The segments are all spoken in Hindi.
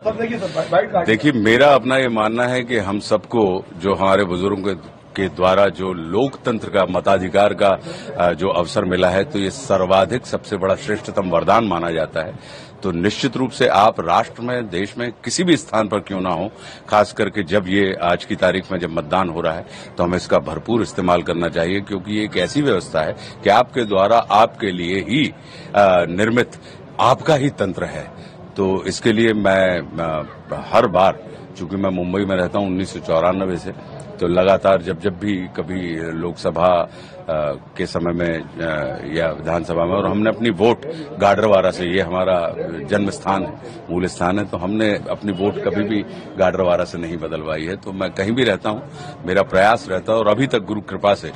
देखिए, मेरा अपना ये मानना है कि हम सबको जो हमारे बुजुर्गों के द्वारा जो लोकतंत्र का मताधिकार का जो अवसर मिला है, तो ये सर्वाधिक सबसे बड़ा श्रेष्ठतम वरदान माना जाता है। तो निश्चित रूप से आप राष्ट्र में, देश में किसी भी स्थान पर क्यों ना हो, खास करके जब ये आज की तारीख में जब मतदान हो रहा है, तो हमें इसका भरपूर इस्तेमाल करना चाहिए, क्योंकि ये एक ऐसी व्यवस्था है कि आपके द्वारा आपके लिए ही निर्मित आपका ही तंत्र है। तो इसके लिए मैं हर बार, चूंकि मैं मुंबई में रहता हूं 1994 से, तो लगातार जब भी कभी लोकसभा के समय में या विधानसभा में, और हमने अपनी वोट गाडरवारा से, ये हमारा जन्म स्थान है, मूल स्थान है, तो हमने अपनी वोट कभी भी गाडरवारा से नहीं बदलवाई है। तो मैं कहीं भी रहता हूं, मेरा प्रयास रहता है, और अभी तक गुरु कृपा से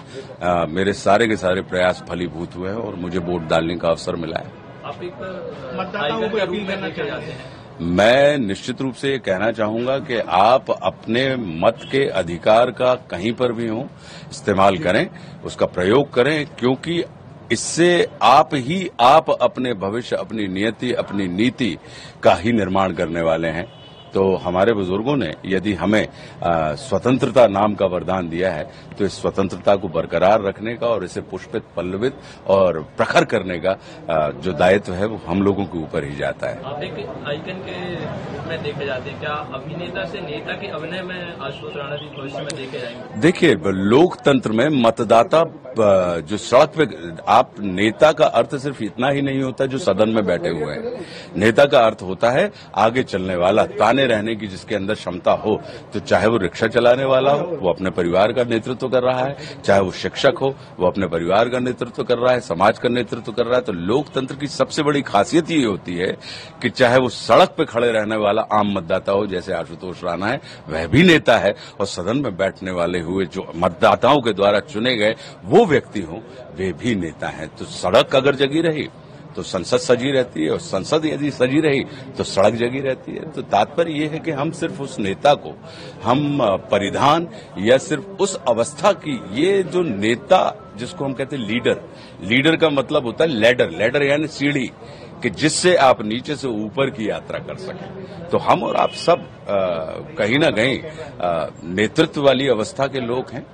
मेरे सारे के सारे प्रयास फलीभूत हुए हैं और मुझे वोट डालने का अवसर मिला है। आप एक मतदाताओं को अपील करना चाहते हैं? मैं निश्चित रूप से ये कहना चाहूंगा कि आप अपने मत के अधिकार का कहीं पर भी हो इस्तेमाल करें, उसका प्रयोग करें, क्योंकि इससे आप अपने भविष्य, अपनी नियति, अपनी नीति का ही निर्माण करने वाले हैं। तो हमारे बुजुर्गों ने यदि हमें स्वतंत्रता नाम का वरदान दिया है, तो इस स्वतंत्रता को बरकरार रखने का और इसे पुष्पित, पल्लवित और प्रखर करने का जो दायित्व है, वो हम लोगों के ऊपर ही जाता है। आप एक आइकन के रूप में देखे जाते हैं, क्या अभिनेता से नेता के अभिनय में आशुतोष राणा जी भविष्य में देखे जाएंगे? देखिए, लोकतंत्र में मतदाता जो सड़क पे, आप नेता का अर्थ सिर्फ इतना ही नहीं होता जो सदन में बैठे हुए हैं। नेता का अर्थ होता है आगे चलने वाला, ताने रहने की जिसके अंदर क्षमता हो। तो चाहे वो रिक्शा चलाने वाला हो, वो अपने परिवार का नेतृत्व कर रहा है, चाहे वो शिक्षक हो, वो अपने परिवार का नेतृत्व कर रहा है, समाज का नेतृत्व कर रहा है। तो लोकतंत्र की सबसे बड़ी खासियत ये होती है कि चाहे वो सड़क पे खड़े रहने वाला आम मतदाता हो, जैसे आशुतोष राणा है, वह भी नेता है, और सदन में बैठने वाले हुए जो मतदाताओं के द्वारा चुने गए वो व्यक्ति हो, वे भी नेता हैं। तो सड़क अगर जगी रही तो संसद सजी रहती है, और संसद यदि सजी रही तो सड़क जगी रहती है। तो तात्पर्य ये है कि हम सिर्फ उस नेता को, हम परिधान या सिर्फ उस अवस्था की, ये जो नेता जिसको हम कहते हैं लीडर का मतलब होता है लैडर यानी सीढ़ी, कि जिससे आप नीचे से ऊपर की यात्रा कर सकें। तो हम और आप सब कहीं ना कहीं नेतृत्व वाली अवस्था के लोग हैं।